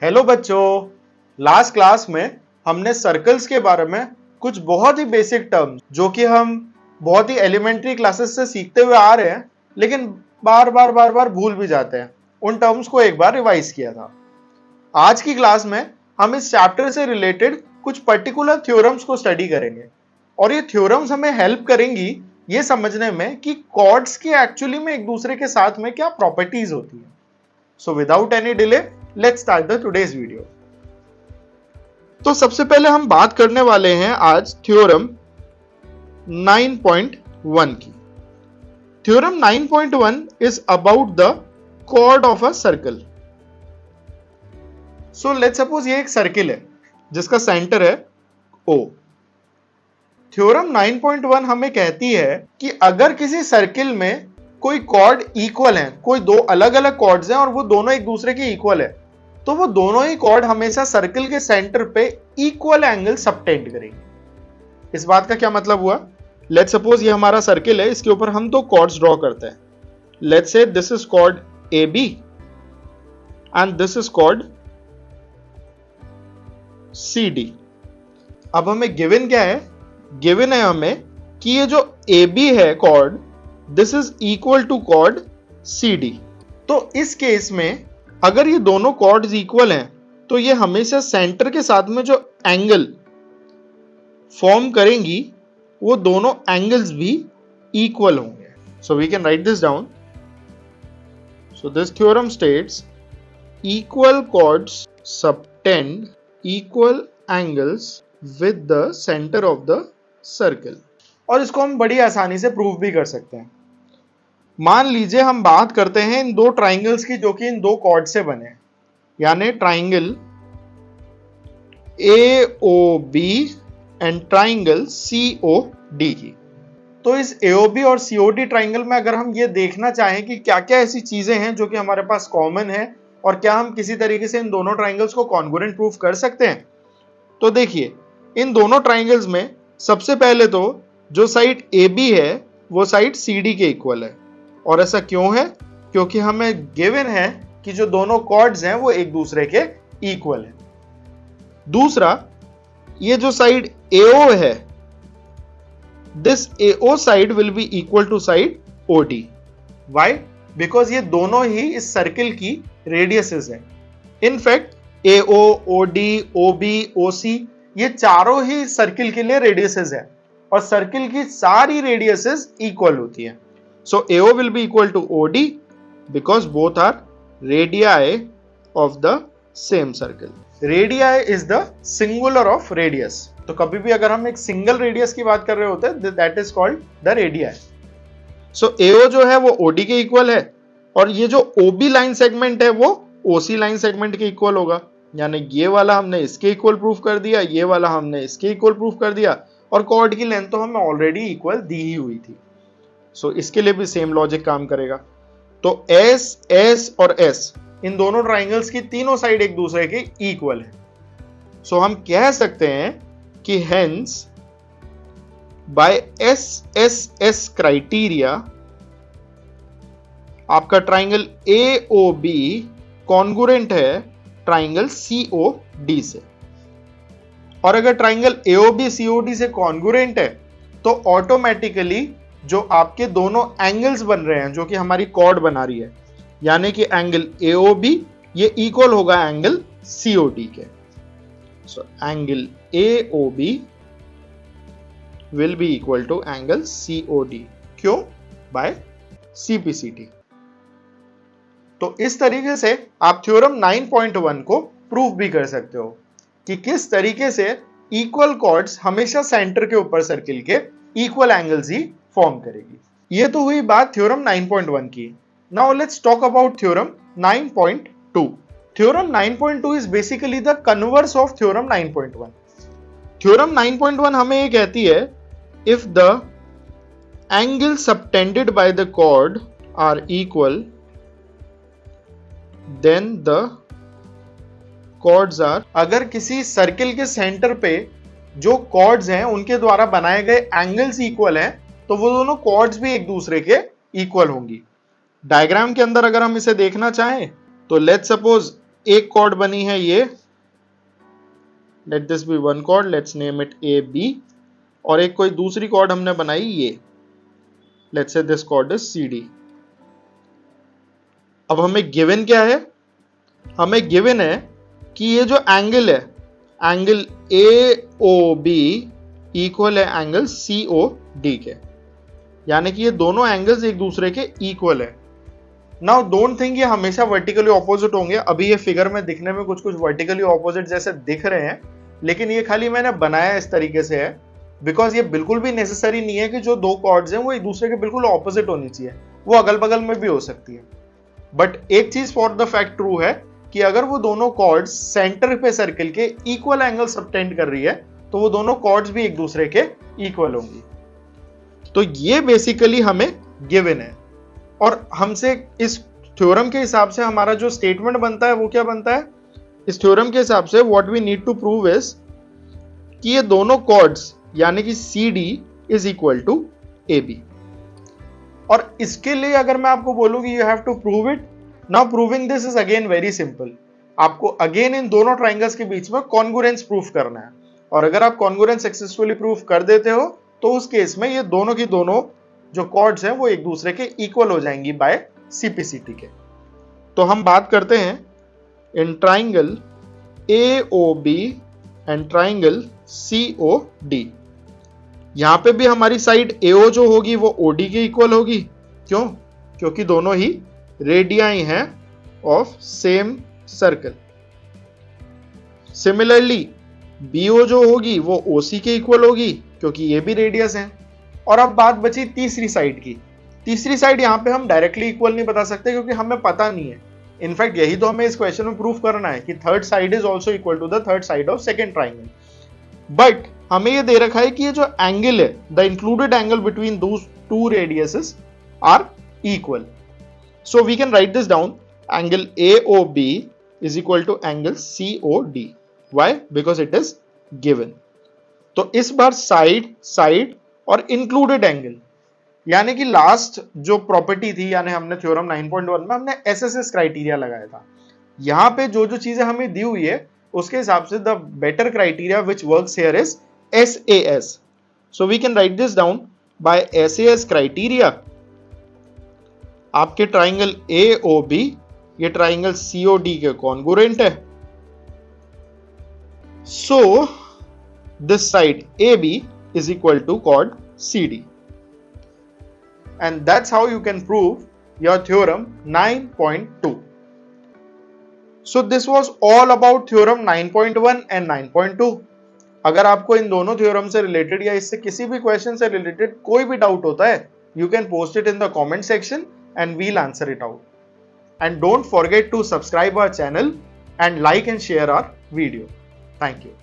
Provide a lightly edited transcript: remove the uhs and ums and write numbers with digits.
Hello बच्चों, last class में हमने सर्कल्स के बारे में कुछ बहुत ही बेसिक टर्म्स जो कि हम बहुत ही एलिमेंट्री क्लासेस से सीखते हुए आ रहे हैं लेकिन बार बार भूल भी जाते हैं, उन टर्म्स को एक बार रिवाइज किया था। आज की क्लास में हम इस चैप्टर से रिलेटेड कुछ पर्टिकुलर थ्योरम्स को स्टडी करेंगे और ये थ्योरम्स हमें हेल्प करेंगी ये समझने में कि कॉर्ड्स की एक्चुअली में एक दूसरे के साथ में क्या प्रॉपर्टीज होती है। So without any delay let's start the today's video. तो सबसे पहले हम बात करने वाले हैं आज थ्योरम 9.1 की। Theorem 9.1 is about the chord of a circle. So let's suppose ये एक सर्किल है जिसका सेंटर है O। थ्योरम 9.1 हमें कहती है कि अगर किसी सर्किल में कोई कॉर्ड इक्वल है, कोई दो अलग अलग कॉर्ड्स हैं और वो दोनों एक दूसरे के इक्वल है, तो वो दोनों ही कॉर्ड हमेशा सर्किल के सेंटर पे इक्वल एंगल सबटेंड करेंगे। इस बात का क्या मतलब हुआ? लेट्स सपोज ये हमारा सर्किल है, इसके ऊपर हम दो कॉर्ड्स ड्रॉ करते हैं। Let's say this is chord AB and this is chord CD। अब हमें गिवन क्या है? गिवन है हमें कि ये जो AB है chord, this is equal to chord CD। तो इस केस में अगर ये दोनों कॉर्ड्स इक्वल हैं तो ये हमेशा सेंटर के साथ में जो एंगल फॉर्म करेंगी वो दोनों एंगल्स भी इक्वल होंगे। So we can write this down. So this theorem states equal chords subtend equal angles with the centre of the circle. और इसको हम बड़ी आसानी से प्रूव भी कर सकते हैं। मान लीजिए हम बात करते हैं इन दो ट्राइंगल्स की जो कि इन दो कॉर्ड से बने हैं, यानी triangle AOB and triangle COD की। तो इस AOB और COD ट्राइंगल में अगर हम ये देखना चाहें कि क्या क्या ऐसी चीजें हैं जो कि हमारे पास कॉमन है और क्या हम किसी तरीके से इन दोनों ट्राइंगल्स को कॉन्ग्रुएंट प्रूफ कर सकते हैं, तो देखिए इन दोनों ट्राइंगल्स में सबसे पहले तो जो साइड AB है वो साइड CD के इक्वल है। और ऐसा क्यों है? क्योंकि हमें गिवन है कि जो दोनों कॉर्ड्स हैं वो एक दूसरे के इक्वल है। दूसरा, ये जो साइड AO है, this AO side will be equal to side OD। Why? Because ये दोनों ही इस सर्किल की रेडियसेस हैं। In fact AO, OD, OB, OC ये चारों ही सर्किल के लिए रेडियसेस है और सर्किल की सारी रेडियसेस इक्वल होती है। So AO will be equal to OD because both are radii of the same circle. Radii is the singular of radius. तो कभी भी अगर हम एक सिंगल रेडियस की बात कर रहे होते हैं that is called the radii. So AO जो है वो OD के इक्वल है और ये जो OB लाइन सेगमेंट है वो OC लाइन सेगमेंट के इक्वल होगा। यानी ये वाला हमने इसके इक्वल प्रूफ कर दिया, ये वाला हमने इसके इक्वल प्रूफ कर दिया और कॉर्ड की लेंथ तो हमें ऑलरेडी इक्वल दी ही हुई थी। सो इसके लिए भी सेम लॉजिक काम करेगा। तो S, S और S इन दोनों ट्राइंगल्स की तीनों साइड एक दूसरे के इक्वल है। सो हम कह सकते हैं कि हेंस बाय SSS क्राइटेरिया आपका ट्राइंगल AOB कॉन्ग्रुएंट है ट्राइंगल COD से। और अगर ट्राइंगल AOB COD से कॉन्ग्रुएंट है तो ऑटोमेटिकली जो आपके दोनों एंगल्स बन रहे हैं जो कि हमारी कॉर्ड बना रही है, यानी कि एंगल AOB ये इक्वल होगा एंगल COD के। So angle AOB will be equal to angle COD। क्यों? By CPCT। तो इस तरीके से आप थ्योरम 9.1 को प्रूव भी कर सकते हो कि किस तरीके से इक्वल कॉर्ड्स हमेशा सेंटर के ऊपर सर्किल के इक्वल एंगल्स ही फॉर्म करेगी। ये तो हुई बात थ्योरम 9.1 की। Now let's talk about theorem 9.2। Theorem 9.2 is basically the converse of theorem 9.1। Theorem 9.1 हमें ये कहती है if the angle subtended by the chord are equal then the chords are, अगर किसी सर्किल के सेंटर पे जो कॉर्ड्स हैं उनके द्वारा बनाए गए एंगल्स इक्वल हैं तो वो दोनों कॉर्ड्स भी एक दूसरे के इक्वल होंगी। डायग्राम के अंदर अगर हम इसे देखना चाहें तो लेट्स सपोज एक कॉर्ड बनी है ये, let this be one chord, let's name it A B, और एक कोई दूसरी कॉर्ड हमने बनाई ये, let's say this chord is C D. अब हमें गिवन क्या है? हमें गिवन है कि ये जो एंगल है, angle A O B equal है एंगल सी ओ डी के, यानी कि ये दोनों एंगल्स एक दूसरे के इक्वल है। नाउ डोंट थिंक ये हमेशा वर्टिकली ऑपोजिट होंगे। अभी ये फिगर में दिखने में कुछ कुछ वर्टिकली ऑपोजिट जैसे दिख रहे हैं, लेकिन ये खाली मैंने बनाया इस तरीके से है बिकॉज ये बिल्कुल भी नेसेसरी नहीं है कि जो दो कॉर्ड्स हैं वो एक दूसरे के बिल्कुल ऑपोजिट होनी चाहिए, वो अगल बगल में भी हो सकती है। बट एक चीज फॉर द फैक्ट ट्रू है कि अगर वो दोनों कॉर्ड्स सेंटर पे सर्किल के इक्वल एंगल सबटेंड कर रही है तो वो दोनों कॉर्ड्स भी एक दूसरे के इक्वल होंगी। तो ये बेसिकली हमें गिवन है, और हमसे इस थ्योरम के हिसाब से हमारा जो स्टेटमेंट बनता है वो क्या बनता है? इस थ्योरम के हिसाब से what we need to prove is कि ये दोनों कॉर्ड्स यानी कि C D is equal to A B. और इसके लिए अगर मैं आपको बोलूं कि you have to prove it, now proving this is again very simple. आपको अगेन इन दोनों ट्राइंगल्स के बीच में कॉन्ग्रुएंस प्रूफ करना है, और अगर आप कॉन्ग्रुएंस सक्सेसफुली प्रूफ कर देते हो तो उस केस में ये दोनों की दोनों जो कॉर्ड्स हैं वो एक दूसरे के इक्वल हो जाएंगी बाय सीपीसीटी के। तो हम बात करते हैं in triangle AOB and triangle COD। यहां पे भी हमारी साइड AO जो होगी वो OD के इक्वल होगी। क्यों? क्योंकि दोनों ही रेडियाई हैं of same circle. Similarly BO जो होगी वो OC के इक्वल होगी क्योंकि ये भी रेडियस है। और अब बात बची तीसरी साइड की। तीसरी साइड यहां पे हम डायरेक्टली इक्वल नहीं बता सकते क्योंकि हमें पता नहीं है। इनफैक्ट यही तो हमें इस क्वेश्चन में प्रूफ करना है कि third side is also equal to the third side of second triangle. But हमें ये दे रखा है कि ये जो एंगल है, the included angle between those two radiuses are equal. So we can write this down, angle AOB is equal to angle COD। Why? Because it is given. तो इस बार साइड साइड और इंक्लूडेड एंगल, यानी कि last जो property थी, यानी हमने थ्योरम 9.1 में हमने SSS क्राइटेरिया लगाया था। यहां पे जो जो चीजें हमें दी हुई है उसके हिसाब से the better criteria which works here is SAS। So we can write this down by SAS criteria. आपके ट्राइंगल AOB ये ट्राइंगल COD के कॉन्ग्रुएंट है। So this side AB is equal to chord CD. And that's how you can prove your theorem 9.2. So this was all about theorem 9.1 and 9.2. अगर आपको इन दोनों theorem से related या इससे किसी भी क्वेश्चन से रिलेटेड कोई भी डाउट होता है, you can post it in the comment section and we'll answer it out. And don't forget to subscribe our channel and like and share our video. Thank you.